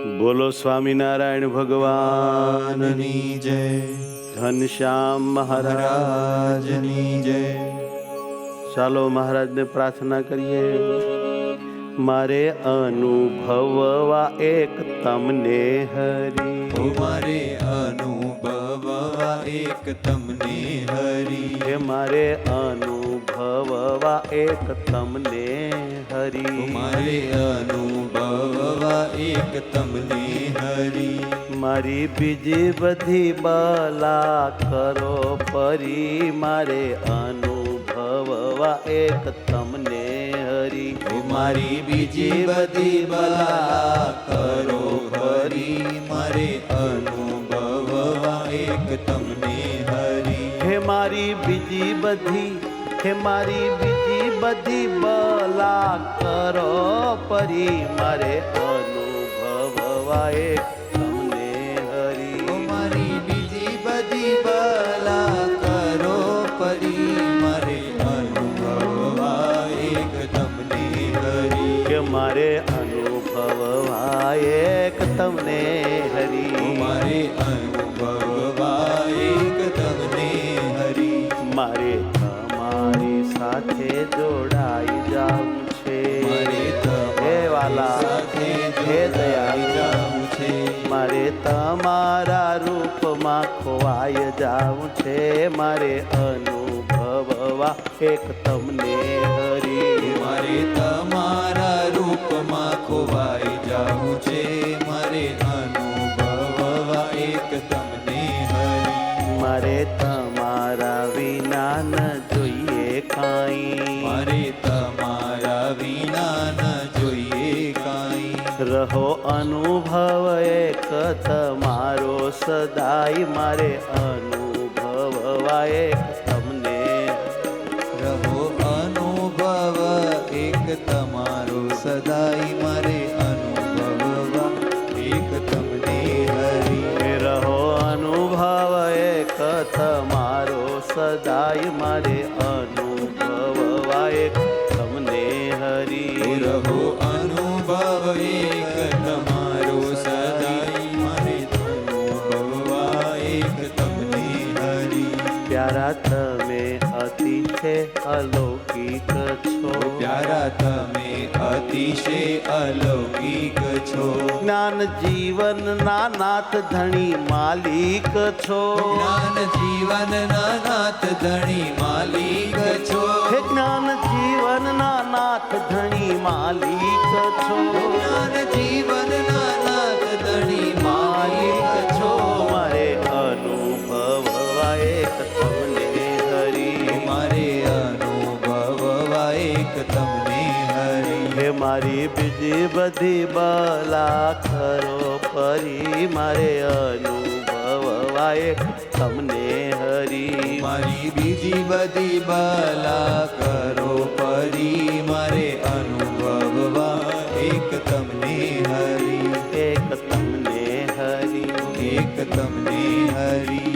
બોલો સ્વામિનારાયણ ભગવાનની જય, ઘનશ્યામ મહારાજની જય. ચાલો મહારાજને પ્રાર્થના કરીએ. મારે અનુભવવા એક તમને હરી, મારે અનુભવવા એક તમને હરી, હે મારે અનુભવવા એક તમને હરી, મારે અનુભવવા એક તમને હરી. મારી બીજી બધી બલા કરો પરી, મારે અનુભવવા એક તમને હરી, મારી બીજી બધી બલા કરો હરી, મારે અનુભવવા એક તમને હરી. હે મારી બીજી બધી, હે મારી બીજી બધી બલા કરો પરી, મારે અનુભવવા એક તમને હરી, મારી બીજી બધી બલા કરો પરી, મારે અનુભવવા એક તમને હરી. કે મારે અનુભવવા એક તમને હરી, મારે અનુભવવા એક તમને હરી. મારે તમારી સાથે જોડાઈ જાવું છે, મારે હે વાલા સાથે હે જોડાઈ દયાળુ, જાવું છે. મારે તમારા રૂપમાં ખોવાઈ જાવું છે, મારે અનુભવવા એક તમને હરી, મારે તમારા રૂપમાં ખોવાઈ જાવું છે, મારે અનુભવવા એક તમને હરી. મારે તમારા વિના ન જોઈએ કાંઈ, મારે તમારા વિના ન જોઈએ કાંઈ. રહો અનુભવ એક તમારો સદાય, મારે અનુભવવા એક તમને, રહો અનુભવ એક તમારો સદાય, મારે અનુભવવા એક તમને હરી. રહો અનુભવ એક તમારો સદાય, મારે અનુભવવા એક તમને હરી, રહો અનુભવ એક તમારો સદાય, મારે અનુભવવા એક તમને હરી. પ્યારા તમે અતિશય અલૌકિક છો, પ્યારા તમે અતિશય અલૌકિક છો. જ્ઞાન જીવન ના નાથ ધણી માલિક છો, જ્ઞાન જીવન નાથ ધણી માલિક છો. હે જ્ઞાન જીવન ના નાથ ધણી માલિક છો, જ્ઞાન જીવન નાથ ધણી માલિક માલિક છો. છો. મારે અનુભવવા એક તમને હરી, મારે અનુભવવા એક તમને હરી. હે મારી બીજી બધી બલા ખરો પરી, મારે અનુભવવા એક તમને હરી, મારી બીજી બધી બલા કરો પરી, મારે અનુભવવા એક તમને હરી. એક તમને હરી. એક તમને હરી.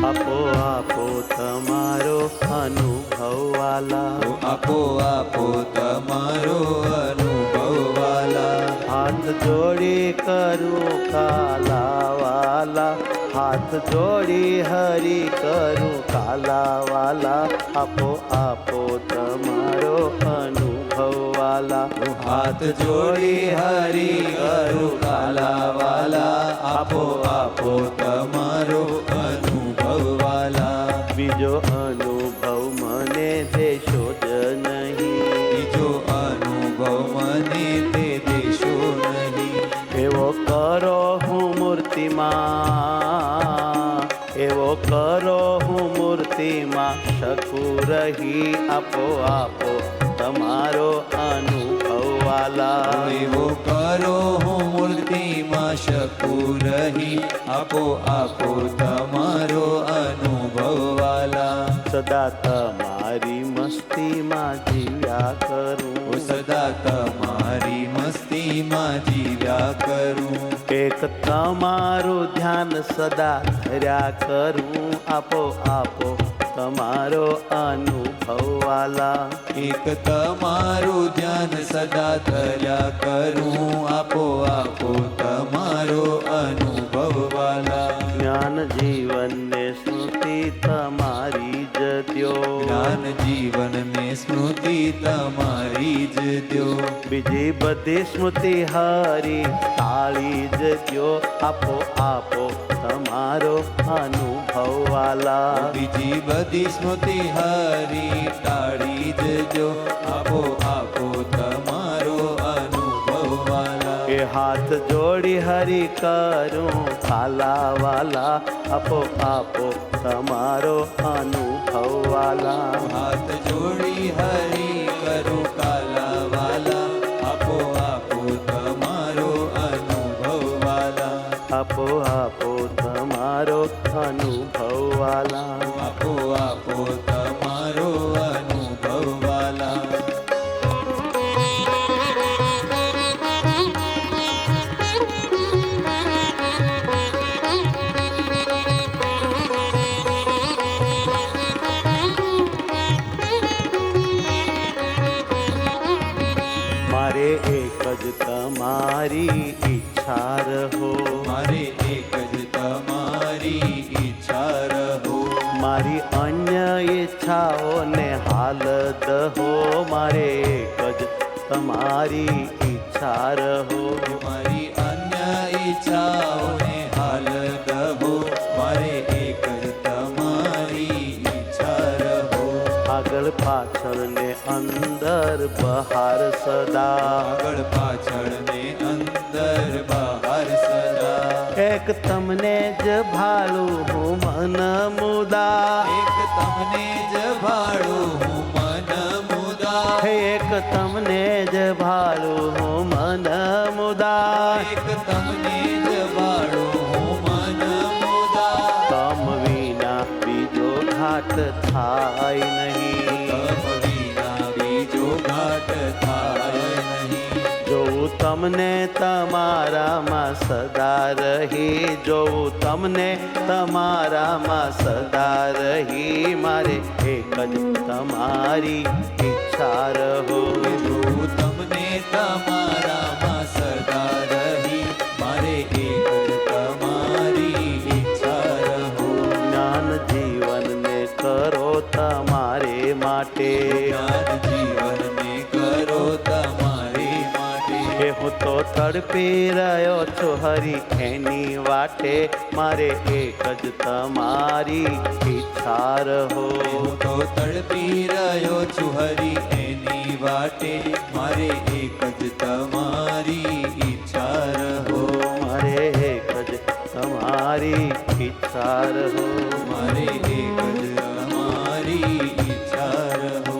આપો આપો તમારો અનુભવ વાલા, આપો આપો તમારો અનુભવ વાલા. હાથ જોડી કરું કાલા વાલા, હાથ જોડી હરી કરું કાલા વાલા. આપો આપો તમારો અનુભવ વાલા, હાથ જોડી હરી કરું કાલા વાલા. આપો આપો તમારો અનુભવ વાલા. બીજો અનુભવ મને દેશો જ નહીં, બીજો અનુભવ મને તે દેશો નહીં. એવો કરો હું મૂર્તિમાં, એવો કરો હું મૂર્તિમાં શકું રહી. આપો આપો તમારો અનુભવ વાલા, એવો કરો હું મૂર્તિમાં શકું રહી. આપો આપો તમારો અનુભવ વાલા. સદા તમારી મસ્તીમાં જીવ્યા કરું, સદા તમારી મસ્તી સૃષ્ટિમાં જીવ્યા કરું. એક તમારું ધ્યાન સદા ધર્યા કરું, આપો આપો તમારો અનુભવ વાલા. એક તમારું ધ્યાન સદા ધર્યા કરું, આપો આપો તમારો અનુભવ વાલા. જ્ઞાન જીવનને સ્મૃતિ તમારી જ દ્યો, જ્ઞાન જીવન ને સ્મૃતિ તમારી જ દ્યો. બીજી બધી સ્મૃતિ હરી તાળી જ દ્યો, આપો આપો તમારો અનુભવ વાલા. બીજી બધી સ્મૃતિ હરી ટાળી જજો, આપો આપો તમારો અનુભવ વાલા. એ હાથ જોડી હરી કરું કાલા વાલા, આપો આપો તમારો અનુભવ વાલા. હાથ જોડી હરી કરું કાલા વાલા, આપો આપો તમારો અનુભવ વાલા. આપો આપો તમારો અનુભવ વાલા. આપો આપો તમારો અનુભવ વાલા. મારે એક જ તમારી ઈચ્છા રહો, મારે એક જ તમારી ઈચ્છા રહો. મારી અન્ય ઈચ્છાઓને હાલ દહો, મારે એક જ તમારી ઈચ્છા રહો. મારી અન્ય ઈચ્છાઓને હાલ દહો, મારે એક જ તમારી ઈચ્છા રહો. આગળ પાછળ ને અંદર બહાર સદા, આગળ પાછળ ને અંદર બહાર સદા. એક તમને જ ભાળું હું મન મુદા, એક તમને જ ભાળું હું મન મુદા. એક તમને જ ભાળું હું મન મુદા. એક તમને જ ભાળું હું મન મુદા. તમ વિના બીજો ઘાટ થાય નહીં, તમ વિના બીજો ઘાટ થાય નહીં. જોઉં તમને તમારામાં સદા રહી, જોઉં તમને તમારામાં સદા રહી. મારે એક જ તમારી ઈચ્છા રહો, જોઉં તમને તમારામાં સદા રહી. મારે એક જ તમારી ઈચ્છા રહો. જ્ઞાન જીવનને કરો તમારે માટે, જ્ઞાન જીવનને કરો તમારી માટે. કે હું તો તડપી રહ્યો છું હરી એની વાટે, મારે એક જ તમારી ઈચ્છા રહો. હું તો તડપી રહ્યો છું હરી એની વાટે, મારે એક જ તમારી ઈચ્છા રહો. મારે એક જ તમારી ઈચ્છા રહો. મારે એક જ તમારી ઈચ્છા રહો.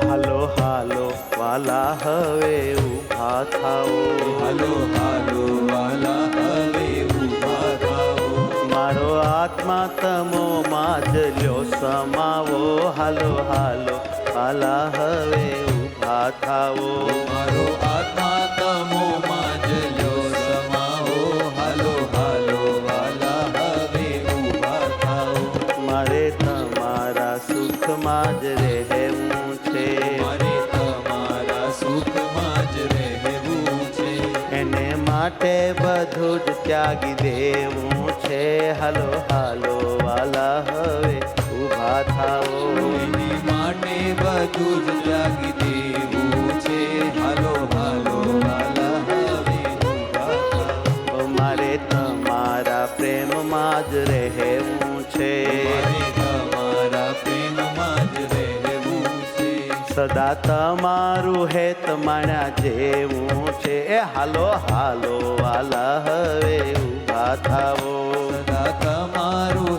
હાલો હાલો વાલા હવે ઊભા થાઓ, હાલો હાલો વાલા હવે ઊભા થાઓ. મારો આત્મા તમો માં જ લ્યો સમાવો. હાલો હાલો વાલા હવે ઊભા થાઓ, મારો આત્મા તમો માં જ લ્યો સમાવો. હાલો હાલો વાલા હવે ઊભા થાઓ. મારે તમારા સુખમાં જ રહેવું છે, મારે તમારા સુખમાં જ રહેવું છે. એને માટે બધું જ ત્યાગી દેવું છે. હાલો હાલો વાલા હવે ઊભા થાઓ, એને માટે બધું જ ત્યાગી દેવું છે. હાલો હાલો વાલા હવે ઊભા થાઓ. મારે તમારા પ્રેમમાં જ રહેવું છે, મારે તમારા પ્રેમમાં જ રહેવું છે. સદા તમારું હેત માણ્યા જેવું છે. એ હાલો હાલો વાલા હવે ઊભા થાઓ, સદા તમારું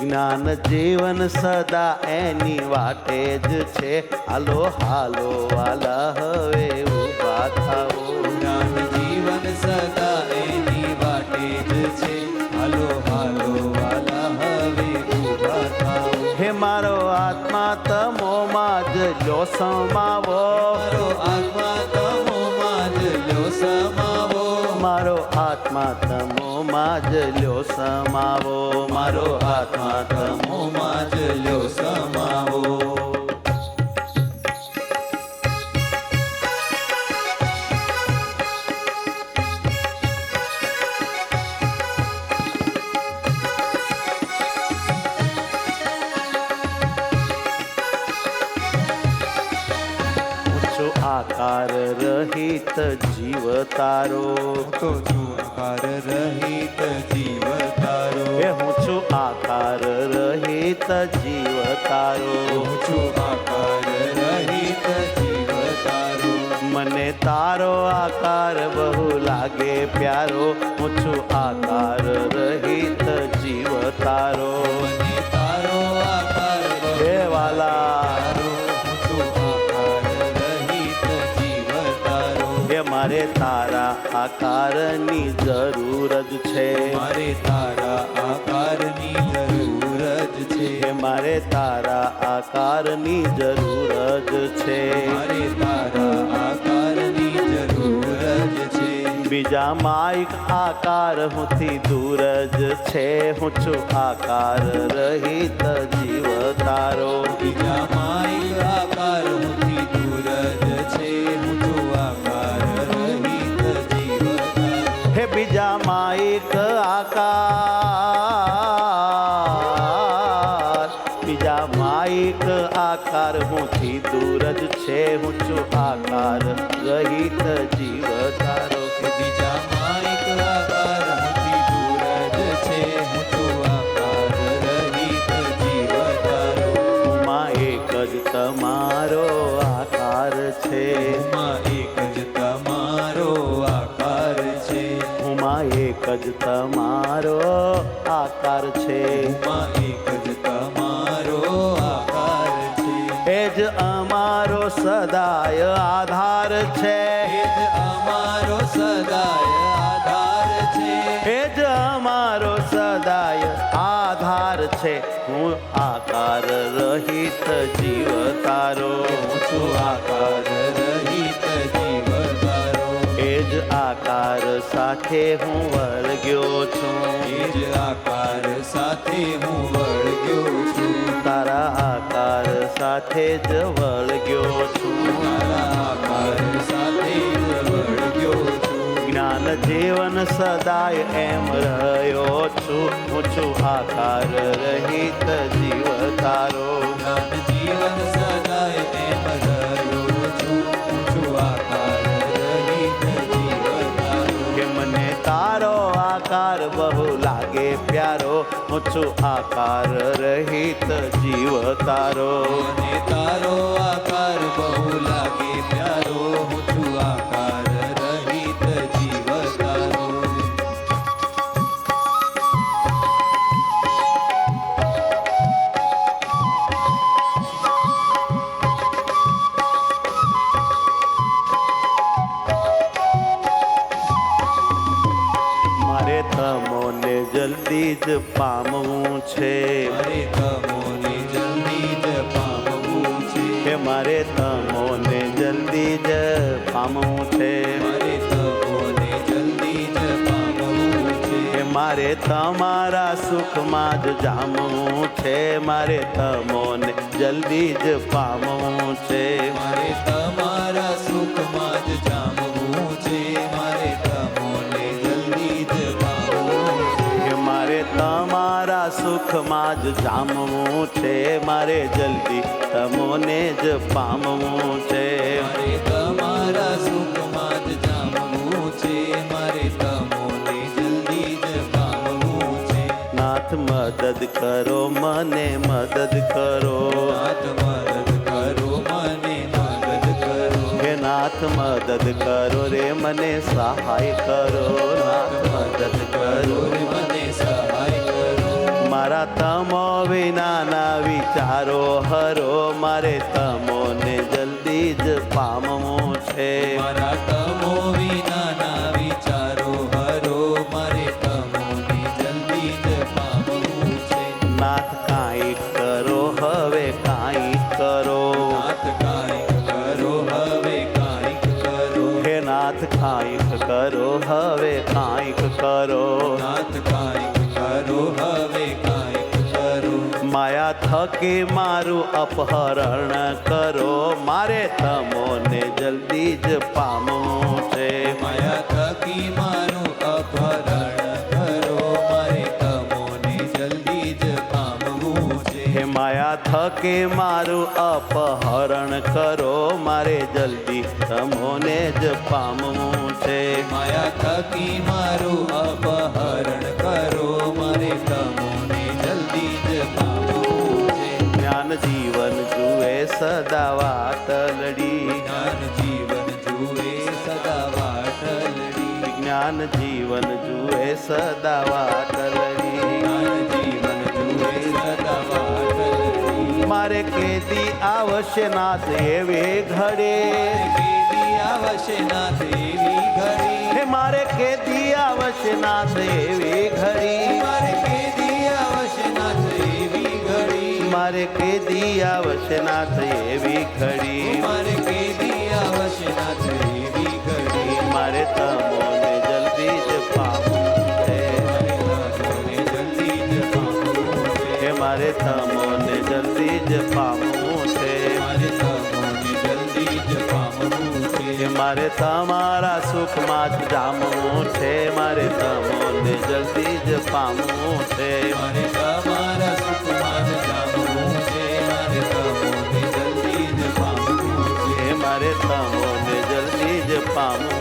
જ્ઞાન જીવન સદા એની વાટે જ છે. હાલો હાલો વાલા હવે ઊભા થાઓ. જ્ઞાન જીવન સદા એની વાટે જ છે. હાલો હાલો વાલા હવે ઊભા થાઓ. હે મારો આત્મા તમોમાં જ લો સમાવો. મારો આત્મા તમોમાં જ લ્યો સમાવો. મારો આત્મા તમોમાં જ લ્યો સમાવો. મારો આત્મા તમોમાં જ લ્યો સમાવો. આકાર રહિત જીવ તારો. તો છું આકાર રહિત જીવ તારો. એ હું છું આકાર રહિત જીવ તારો. હું છું આકાર રહિત જીવ તારો. મને તારો આકાર બહુ લાગે પ્યારો. હું છું આકાર રહિત જીવ તારો. મને તારો આકાર બહુ હે વાલા હું છું આકાર રહિત જીવ તારો. એ મારે તારા આકારની જરૂર જ છે. મારે તારા આકારની જરૂર જ છે. હે મારે તારા આકારની જરૂર જ છે. મારે તારા આકારની જરૂર જ છે. બીજા માઇક આકાર હુંથી દૂર જ છે. હું છું આકાર રહિત જીવ તારો. બીજા માય આકાર હુંથી દૂર જ છે. હું છું આકાર રહિત જીવ તારો. હે બીજા માઇક આકાર, બીજા માઇક આકાર હુંથી દૂર જ છે. હું છું આકાર રહિત જીવ તારો. બીજા માયક આકાર હુંથી દૂર જ છે. હું છું આકાર રહિત જીવ તારો. માં એક જ તમારો આકાર છે. માં એક જ તમારો આકાર છે. માં એક જ તમારો આકાર છે. માં એક જ તમારો આકાર છે. એ જ અમારો સદાય આધાર છે. એ જ અમારો સદાય આધાર છે. એ જ અમારો સદાય આધાર છે. હું આકાર રહિત જીવ તારો. હું છું આકાર રહિત જીવ તારો. એ જ આકાર સાથે હું વળગ્યો છું. એ જ આકાર સાથે હું વળગ્યો છું. તારા આકાર સાથે જ વળગ્યો છું. તારા આકાર સાથે જ વળગ્યો છું. જ્ઞાન જીવન સદાય એમ રહ્યો છું. હું છું આકાર રહિત જીવ તારો. જ્ઞાન જીવન સદાય એમ રહ્યો છું. હું છું આકાર રહિત જીવ તારો. કે મને તારો આકાર બહુ લાગે પ્યારો. હું છું આકાર રહિત જીવ તારો. મને તારો આકાર બહુ લાગે પ્યારો. હું છું આકાર રહિત જીવ તારો. મારે તમોને જલ્દી જ પામવું છે. મારે તમોને જલ્દી જ પામવું છે. કે મારે તમોને જલ્દી જ પામવું છે. મારે તમોને જલ્દી જ પામવું છે. કે મારે તમારા સુખમાં જ જામવું છે. મારે તમોને જલ્દી જ પામવું છે. મારે તમારા સુખમાં જ જામવું છે. મારે તમોને જલ્દી જ પામવું છે. કે મારે તમારા સુખમાં જ જામવું છે. મારે જલ્દી તમોને જ પામવું છે. મારે તમારા સુખમાં જ જામવું છે. મારે તમોને જલ્દી જ પામવું છે. નાથ મદદ કરો મને મદદ કરો. નાથ મદદ કરો મને મદદ કરો. હે નાથ મદદ કરો રે મને સહાય કરો. નાથ મદદ કરો રે મને સહાય કરો. મારા મારા તમો વિનાના વિચારો હરો મારે તમોને જલ્દી જ પામવું છે. મારા તમો વિનાના વિચારો હરો મારે તમોને જલ્દી જ પામવું છે. નાથ કાંઈક કરો હવે કાંઈક કરો. નાથ કાંઈક કરો હવે કાંઈક કરો. હે નાથ કાંઈક કરો હવે કાંઈક કરો. નાથ કાંઈક કરો હવે કાંઈક કરો. માયા થકી મારું અપહરણ કરો મારે તમોને જલ્દી જ પામવું છે. માયા થકી મારું અપહરણ કરો મારે તમોને જલ્દી જ પામવું છે. હે માયા થકી મારું અપહરણ કરો મારે જલ્દી તમોને જ પામવું છે. માયા થકી મારું અપહરણ કરો મારે તમોને જલ્દી જ પામવું છે. જ્ઞાન જીવન જુએ સદા વાતલડી. જ્ઞાન જીવન જુએ સદા વાટલડી. જ્ઞાન જીવન જુએ સદા વાતલડી. જ્ઞાન જીવન જુએ સદા વાટલડી. મારે કેદી આવશે નાથ એવી ઘડે. કેદી આવશે નાથ એવી ઘડી. હે મારે કેદી આવશે નાથ એવી ઘડી. મારે કેદી આવશે નાથ એવી ઘડી. મારે કેદી આવશે નાથ એવી ઘડી. મારે કેદી આવશે નાથ એવી ઘડી. મારે તમોને જલ્દી જ પામવું છે. મારે તમોને જલ્દી જ પામવું છે. હે મારે તમોને જલ્દી જ પામવું છે. મારે તમોને જલ્દી જ પામવું છે. કે મારે તમારા સુખમાં જ જામવું છે. મારે તમોને જલ્દી જ પામવું છે. મારે તમારા સુખમાં જ જામવું છે. મારે તમોને જલ્દી જ પામવું છે. હે મારે તમોને જલ્દી જ પામવું